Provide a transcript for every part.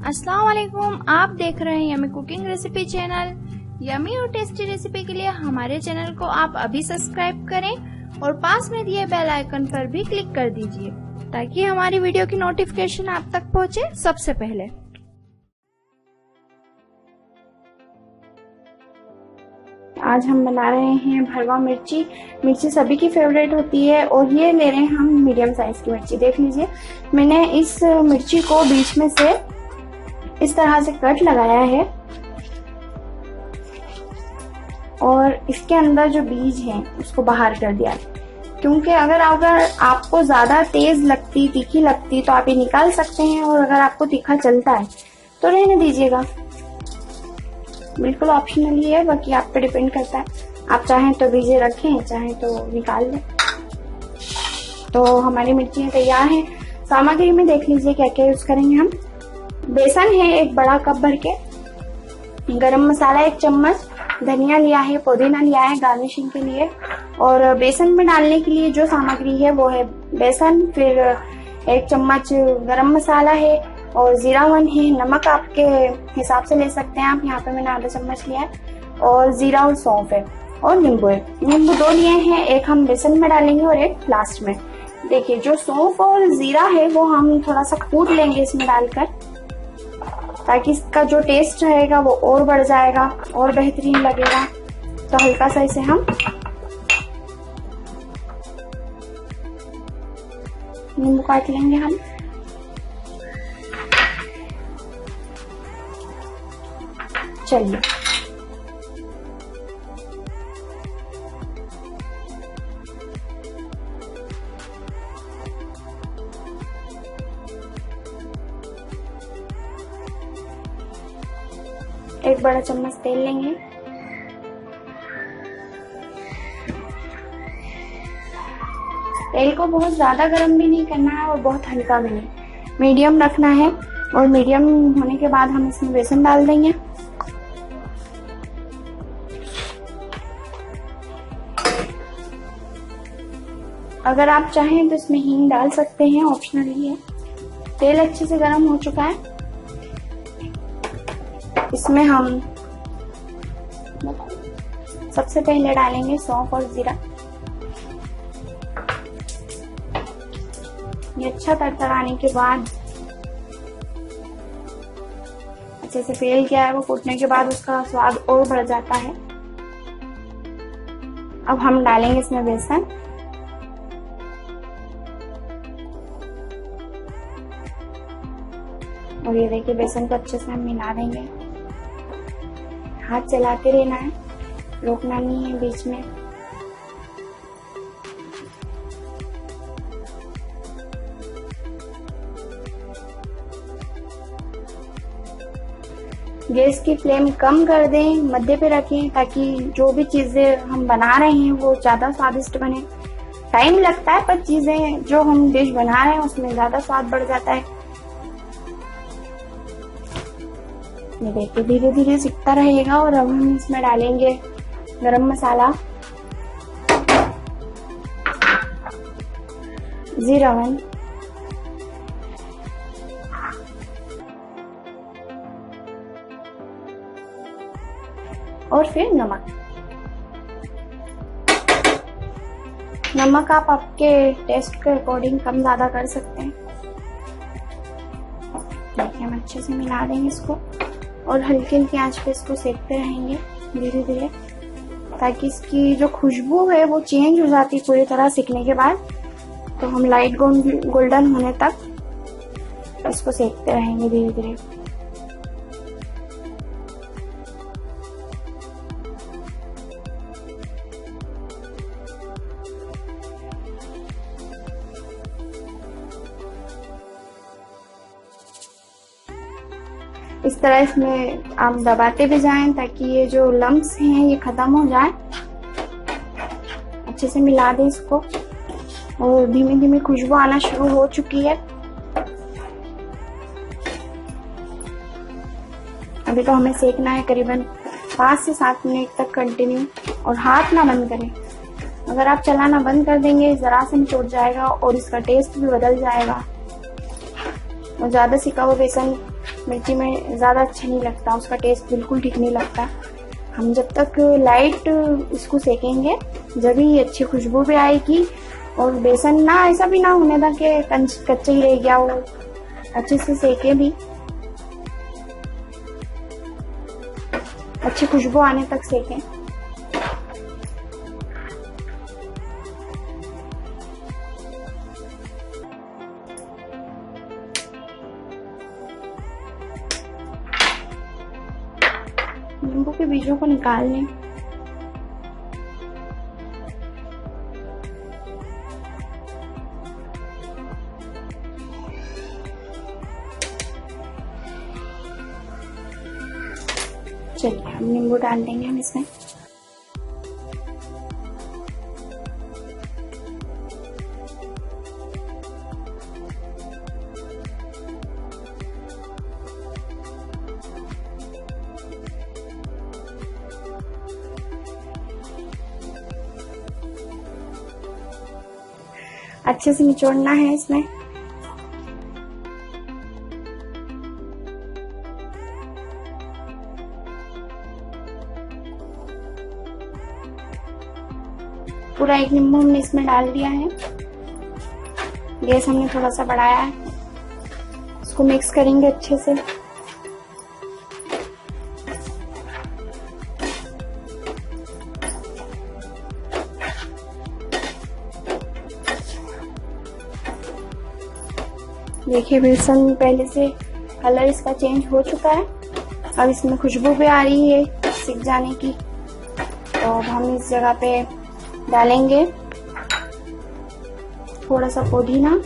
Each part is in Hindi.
अस्सलाम वालेकुम, आप देख रहे हैं yummy cooking recipe channel. Yummy और टेस्टी रेसिपी के लिए हमारे चैनल को आप अभी सब्सक्राइब करें और पास में दिए बेल आइकन पर भी क्लिक कर दीजिए ताकि हमारी वीडियो की नोटिफिकेशन आप तक पहुंचे सबसे पहले। आज हम बना रहे हैं भरवा मिर्ची। मिर्ची सभी की फेवरेट होती है और ये ले रहे हैं हम मीडियम साइज की मिर्ची। देख लीजिए, मैंने इस मिर्ची को बीच में से इस तरह से कट लगाया है और इसके अंदर जो बीज है उसको बाहर कर दिया, क्योंकि अगर आपको ज्यादा तेज लगती, तीखी लगती तो आप ये निकाल सकते हैं, और अगर आपको तीखा चलता है तो रहने दीजिएगा। बिल्कुल ऑप्शनल है, बाकी आप पे डिपेंड करता है। आप चाहें तो बीजे रखें, चाहें तो निकाल लें। तो हमारी मिर्चियाँ तैयार हैं। सामग्री में देख लीजिए क्या क्या यूज करेंगे हम। बेसन है 1 बड़ा कप भर के, गरम मसाला 1 चम्मच, धनिया लिया है, पुदीना लिया है गार्निशिंग के लिए। और बेसन में डालने के लिए जो सामग्री है वो है बेसन, फिर 1 चम्मच गरम मसाला है और जीरा वन है। नमक आपके हिसाब से ले सकते हैं आप, यहाँ पे मैंने आधा चम्मच लिया है। और जीरा और सौंफ है और नींबू है। नींबू 2 लिए हैं, एक हम बेसन में डालेंगे और एक लास्ट में। देखिए, जो सौंफ और जीरा है वो हम थोड़ा सा कूट लेंगे इसमें डालकर, ताकि इसका जो टेस्ट रहेगा वो और बढ़ जाएगा और बेहतरीन लगेगा। तो हल्का सा इसे हम नींबू काट लेंगे हम। चलिए, एक बड़ा चम्मच तेल लेंगे। तेल को बहुत ज्यादा गर्म भी नहीं करना है और बहुत हल्का भी नहीं, मीडियम रखना है। और मीडियम होने के बाद हम इसमें बेसन डाल देंगे। अगर आप चाहें तो इसमें हींग डाल सकते हैं, ऑप्शनल ही है। तेल अच्छे से गर्म हो चुका है। इसमें हम सबसे पहले डालेंगे सौंफ और जीरा। ये अच्छा तड़तड़ाने के बाद, अच्छे से फेल किया है वो फूटने के बाद उसका स्वाद और बढ़ जाता है। अब हम डालेंगे इसमें बेसन। और ये देखिए, बेसन को अच्छे से हम मिला देंगे। हाथ चलाते रहना है, रोकना नहीं है बीच में। गैस की फ्लेम कम कर दें, मध्य पे रखें, ताकि जो भी चीजें हम बना रहे हैं वो ज्यादा स्वादिष्ट बने। टाइम लगता है, पर चीजें जो हम डिश बना रहे हैं उसमें ज्यादा स्वाद बढ़ जाता है। ये देखिए, धीरे धीरे सिकता रहेगा। और अब हम इसमें डालेंगे गरम मसाला, जीरा वन, और फिर नमक। नमक आप आपके टेस्ट के अकॉर्डिंग कम ज्यादा कर सकते हैं। देखिए, हम अच्छे से मिला देंगे इसको और हल्की हल्की आंच पे इसको सेकते रहेंगे धीरे धीरे, ताकि इसकी जो खुशबू है वो चेंज हो जाती है पूरी तरह सिकने के बाद। तो हम लाइट गोल्डन होने तक इसको सेकते रहेंगे धीरे धीरे। इस तरह इसमें आप दबाते भी जाएं ताकि ये जो लम्प्स हैं ये खत्म हो जाए। अच्छे से मिला दें इसको। और धीमे धीमे खुशबू आना शुरू हो चुकी है। अभी तो हमें सेकना है करीबन 5 से 7 मिनट तक कंटिन्यू, और हाथ ना बंद करें। अगर आप चलाना बंद कर देंगे जरा से निचोड़ जाएगा और इसका टेस्ट भी बदल जाएगा। और ज्यादा सिका हुआ बेसन मिर्ची में ज़्यादा अच्छा नहीं लगता, उसका टेस्ट बिल्कुल ठीक नहीं लगता। हम जब तक लाइट इसको सेकेंगे जब ही अच्छी खुशबू भी आएगी, और बेसन ना ऐसा भी ना होने था कि कच्चा ही रह गया, वो अच्छे से सेके भी, अच्छी खुशबू आने तक सेकें। नींबू के बीजों को निकाल लें। चलिए हम नींबू डाल देंगे हम इसमें। अच्छे से निचोड़ना है इसमें। पूरा एक नींबू हमने इसमें डाल दिया है। गैस हमने थोड़ा सा बढ़ाया है। इसको मिक्स करेंगे अच्छे से। देखिए बेसन पहले से कलर इसका चेंज हो चुका है। अब इसमें खुशबू भी आ रही है सिक जाने की। तो अब हम इस जगह पे डालेंगे थोड़ा सा पुदीना,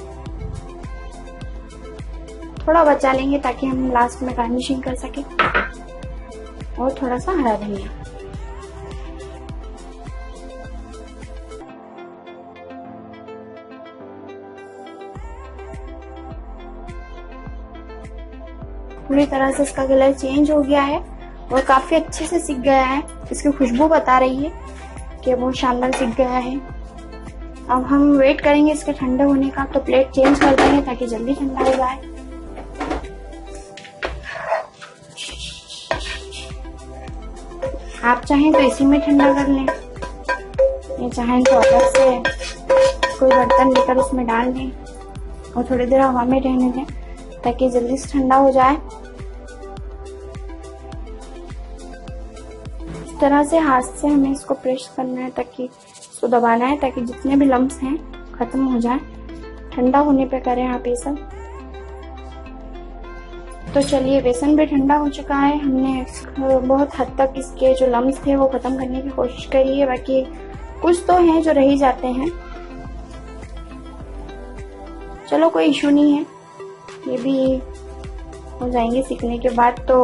थोड़ा बचा लेंगे ताकि हम लास्ट में गार्निशिंग कर सके, और थोड़ा सा हरा धनिया। पूरी तरह से इसका कलर चेंज हो गया है और काफी अच्छे से सिक गया है। इसकी खुशबू बता रही है कि बहुत शानदार सिक गया है। अब हम वेट करेंगे इसके ठंडे होने का, तो प्लेट चेंज कर देंगे ताकि जल्दी ठंडा हो जाए। आप चाहें तो इसी में ठंडा कर लें, या चाहें तो अलग से कोई बर्तन लेकर उसमें डाल दें और थोड़ी देर हवा में रहने दें ताकि जल्दी से ठंडा हो जाए। इस तरह से हाथ से हमें इसको प्रेस करना है, ताकि इसको दबाना है ताकि जितने भी लम्स हैं खत्म हो जाए। ठंडा होने पे करें आप ये सब। तो चलिए बेसन भी ठंडा हो चुका है। हमने बहुत हद तक इसके जो लम्स थे वो खत्म करने की कोशिश करी है, बाकी कुछ तो हैं जो रह ही जाते हैं। चलो कोई इशू नहीं है, ये भी हो जाएंगे सीखने के बाद। तो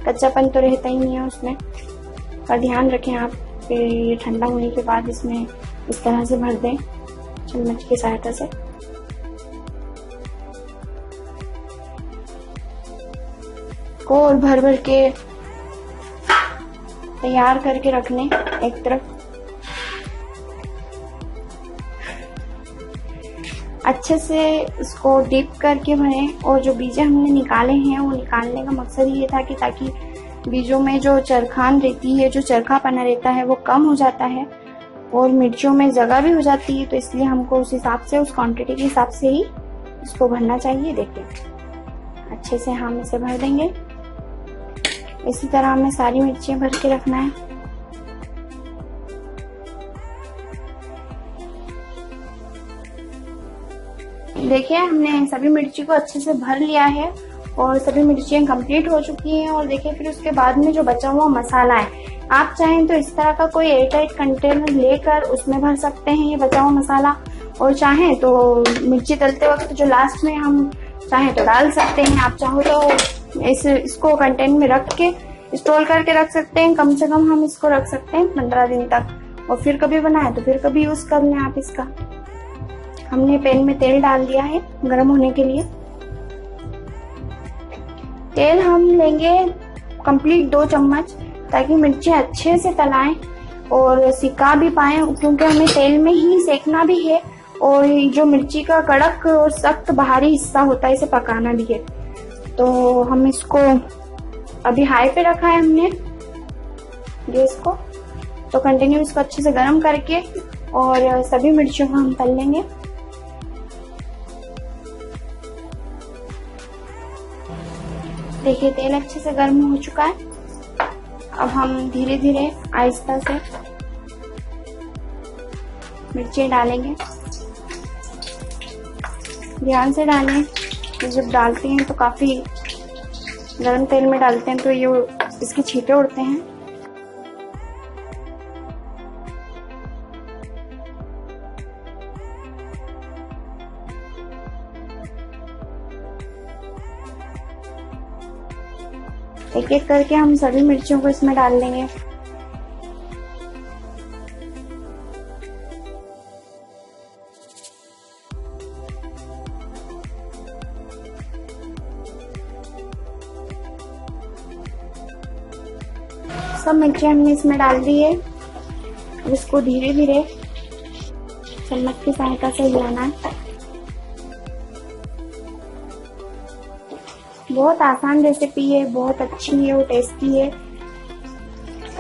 कच्चापन तो रहता ही नहीं है उसमें। और ध्यान रखें आप, फिर ये ठंडा होने के बाद इसमें इस तरह से भर दें चम्मच की सहायता से। को और भर भर के तैयार करके रख लें एक तरफ। अच्छे से इसको डीप करके भरें, और जो बीजे हमने निकाले हैं वो निकालने का मकसद ये था कि ताकि बीजों में जो चरखान रहती है, जो चरखापना रहता है वो कम हो जाता है और मिर्चों में जगह भी हो जाती है। तो इसलिए हमको उस हिसाब से, उस क्वांटिटी के हिसाब से ही इसको भरना चाहिए। देखिए अच्छे से हम इसे भर देंगे। इसी तरह हमें सारी मिर्चियाँ भर के रखना है। देखिए हमने सभी मिर्ची को अच्छे से भर लिया है और सभी मिर्चियाँ कंप्लीट हो चुकी हैं। और देखिए फिर उसके बाद में जो बचा हुआ मसाला है, आप चाहें तो इस तरह का कोई एयरटाइट कंटेनर लेकर उसमें भर सकते हैं ये बचा हुआ मसाला, और चाहें तो मिर्ची तलते वक्त जो लास्ट में हम चाहें तो डाल सकते हैं। आप चाहो तो इसको कंटेनर में रख के स्टोर करके रख सकते हैं। कम से कम हम इसको रख सकते हैं 15 दिन तक, और फिर कभी बनाए तो फिर कभी यूज कर लें आप इसका। हमने पैन में तेल डाल दिया है गर्म होने के लिए। तेल हम लेंगे कंप्लीट 2 चम्मच, ताकि मिर्ची अच्छे से तलाएं और सिका भी पाएं, क्योंकि हमें तेल में ही सेकना भी है। और जो मिर्ची का कड़क और सख्त बाहरी हिस्सा होता है इसे पकाना भी है। तो हम इसको अभी हाई पे रखा है हमने गैस को, तो कंटिन्यू इसको अच्छे से गर्म करके और सभी मिर्चियों को हम तल लेंगे। देखिए तेल अच्छे से गर्म हो चुका है। अब हम धीरे धीरे आहिस्ता से मिर्ची डालेंगे। ध्यान से डालें, जब डालते हैं तो काफी गर्म तेल में डालते हैं तो ये इसके छींटे उड़ते हैं। एक एक करके हम सभी मिर्चियों को इसमें डाल देंगे। सब मिर्चियाँ हमने इसमें डाल दी है। अब इसको धीरे धीरे चम्मच की सहायता से हिलाना है। बहुत आसान रेसिपी है, बहुत अच्छी है और टेस्टी है।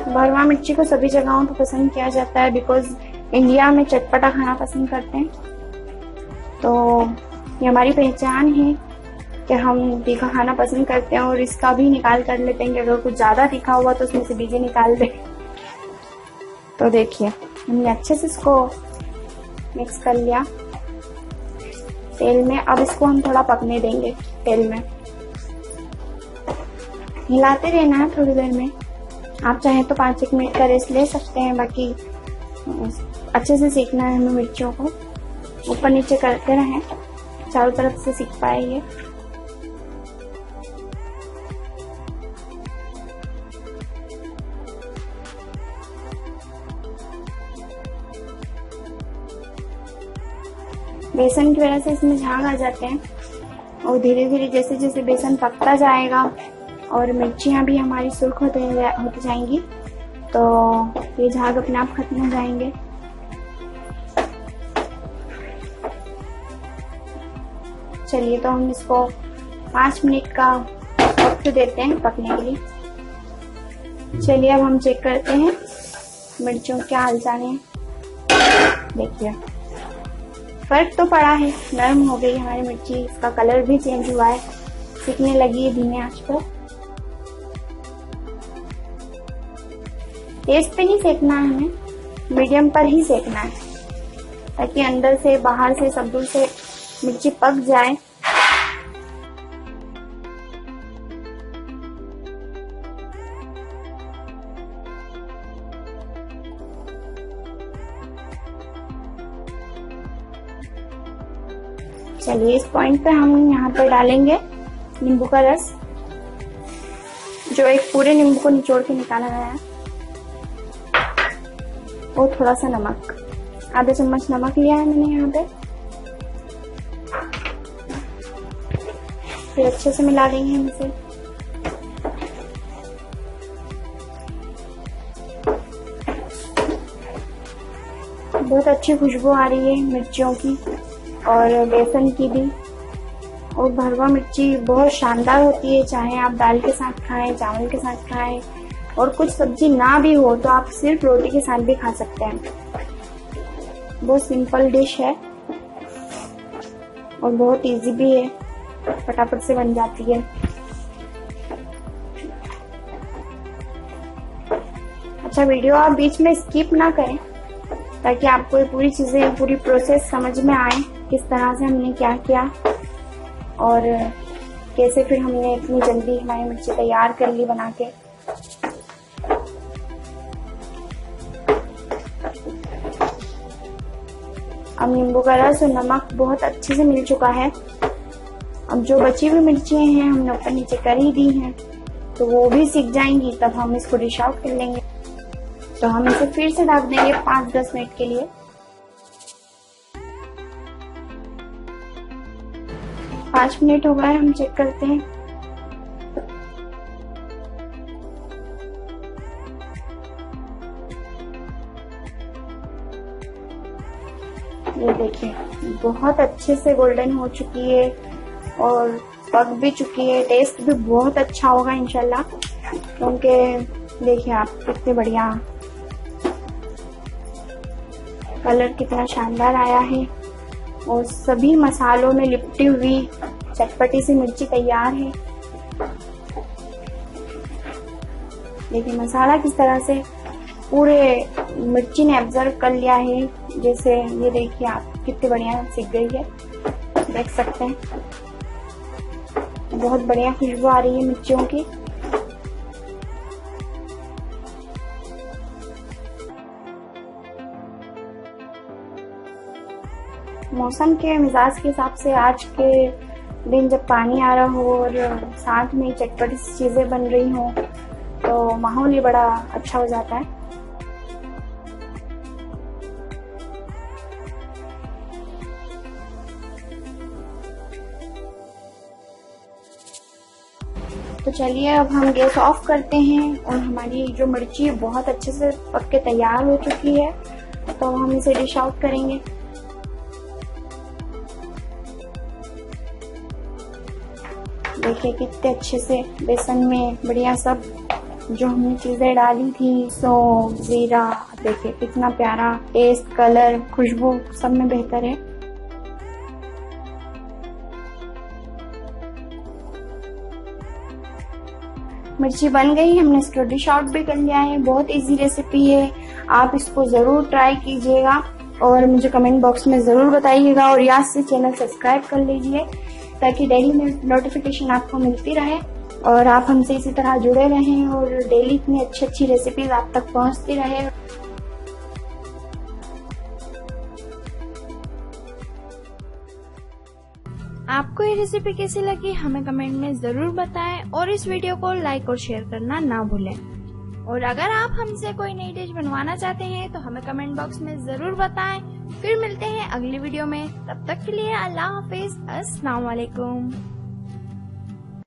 भरवा मिर्ची को सभी जगहों पर पसंद किया जाता है बिकॉज इंडिया में चटपटा खाना पसंद करते हैं। तो ये हमारी पहचान है कि हम तीखा खाना पसंद करते हैं और इसका भी निकाल कर लेते हैं कि अगर कुछ ज्यादा तीखा हुआ तो उसमें से बीजे निकाल दें। तो देखिए हमने अच्छे से इसको मिक्स कर लिया तेल में। अब इसको हम थोड़ा पकने देंगे तेल में, हिलाते रहना है थोड़ी देर में। आप चाहें तो 5-1 मिनट का रेस्ट ले सकते हैं, बाकी अच्छे से सेकना है हमें मिर्चियों को। ऊपर नीचे करते रहें, चारों तरफ से सीख पाए ये। बेसन की वजह से इसमें झाग आ जाते हैं और धीरे धीरे जैसे जैसे बेसन पकता जाएगा और मिर्चियाँ भी हमारी सुर्ख होती जाएंगी तो ये झाग अपने आप खत्म हो जाएंगे। चलिए तो हम इसको 5 मिनट का वक्त देते हैं पकने के लिए। चलिए अब हम चेक करते हैं मिर्चियों क्या हालचाल है। देखिए फर्क तो पड़ा है, नरम हो गई हमारी मिर्ची, इसका कलर भी चेंज हुआ है, सिकने लगी है धीमी आंच पर। तेज पे नहीं सेकना है हमें, मीडियम पर ही सेकना है ताकि अंदर से बाहर से सब दूर से मिर्ची पक जाए। चलिए इस पॉइंट पे हम यहाँ पर डालेंगे नींबू का रस, जो एक पूरे नींबू को निचोड़ के निकाला गया है, और थोड़ा सा नमक, आधा चम्मच नमक लिया है मैंने यहाँ पे। फिर अच्छे से मिला देंगे हम इसे। बहुत अच्छी खुशबू आ रही है मिर्चियों की और बेसन की भी। और भरवा मिर्ची बहुत शानदार होती है, चाहे आप दाल के साथ खाएं, चावल के साथ खाएं, और कुछ सब्जी ना भी हो तो आप सिर्फ रोटी के साथ भी खा सकते हैं। बहुत सिंपल डिश है और बहुत इजी भी है, फटाफट से बन जाती है। अच्छा, वीडियो आप बीच में स्किप ना करें ताकि आपको ये पूरी चीजें, पूरी प्रोसेस समझ में आए, किस तरह से हमने क्या किया और कैसे फिर हमने इतनी जल्दी हमारी मिर्ची तैयार कर ली बना के। अब नींबू का रस और नमक बहुत अच्छे से मिल चुका है। अब जो बची हुई मिर्चियाँ हैं हमने ऊपर नीचे कर ही दी हैं, तो वो भी सीख जाएंगी, तब हम इसको डिश आउट कर लेंगे। तो हम इसे फिर से ढक देंगे 5-10 मिनट के लिए। 5 मिनट हो गए, हम चेक करते हैं। ये देखिए बहुत अच्छे से गोल्डन हो चुकी है और पक भी चुकी है। टेस्ट भी बहुत अच्छा होगा इंशाल्लाह, क्योंकि देखिए आप कितने बढ़िया कलर कितना शानदार आया है और सभी मसालों में लिपटी हुई चटपटी सी मिर्ची तैयार है। देखिए मसाला किस तरह से पूरे मिर्ची ने ऑब्जर्व कर लिया है। जैसे ये देखिए आप कितनी बढ़िया सीख गई है, देख सकते हैं बहुत बढ़िया खुशबू आ रही है मिर्चियों की। मौसम के मिजाज के हिसाब से आज के दिन जब पानी आ रहा हो और साथ में चटपटी चीजें बन रही हो तो माहौल ही बड़ा अच्छा हो जाता है। तो चलिए अब हम गैस ऑफ करते हैं और हमारी जो मिर्ची बहुत अच्छे से पक के तैयार हो चुकी है, तो हम इसे डिश आउट करेंगे। देखिए कितने अच्छे से बेसन में बढ़िया सब जो हमने चीजें डाली थी, सौंफ, जीरा, देखिए कितना प्यारा टेस्ट, कलर, खुशबू सब में बेहतर है। मिर्ची बन गई, हमने इसको डिश आउट भी कर लिया है। बहुत इजी रेसिपी है, आप इसको जरूर ट्राई कीजिएगा और मुझे कमेंट बॉक्स में जरूर बताइएगा और याद से चैनल सब्सक्राइब कर लीजिए ताकि डेली में नोटिफिकेशन आपको मिलती रहे और आप हमसे इसी तरह जुड़े रहें और डेली इतनी अच्छी रेसिपीज आप तक पहुंचती रहे। आपको ये रेसिपी कैसी लगी हमें कमेंट में जरूर बताएं और इस वीडियो को लाइक और शेयर करना ना भूलें। और अगर आप हमसे कोई नई डिश बनवाना चाहते हैं तो हमें कमेंट बॉक्स में जरूर बताएं। फिर मिलते हैं अगली वीडियो में, तब तक के लिए अल्लाह हाफिज, अस्सलाम वालेकुम।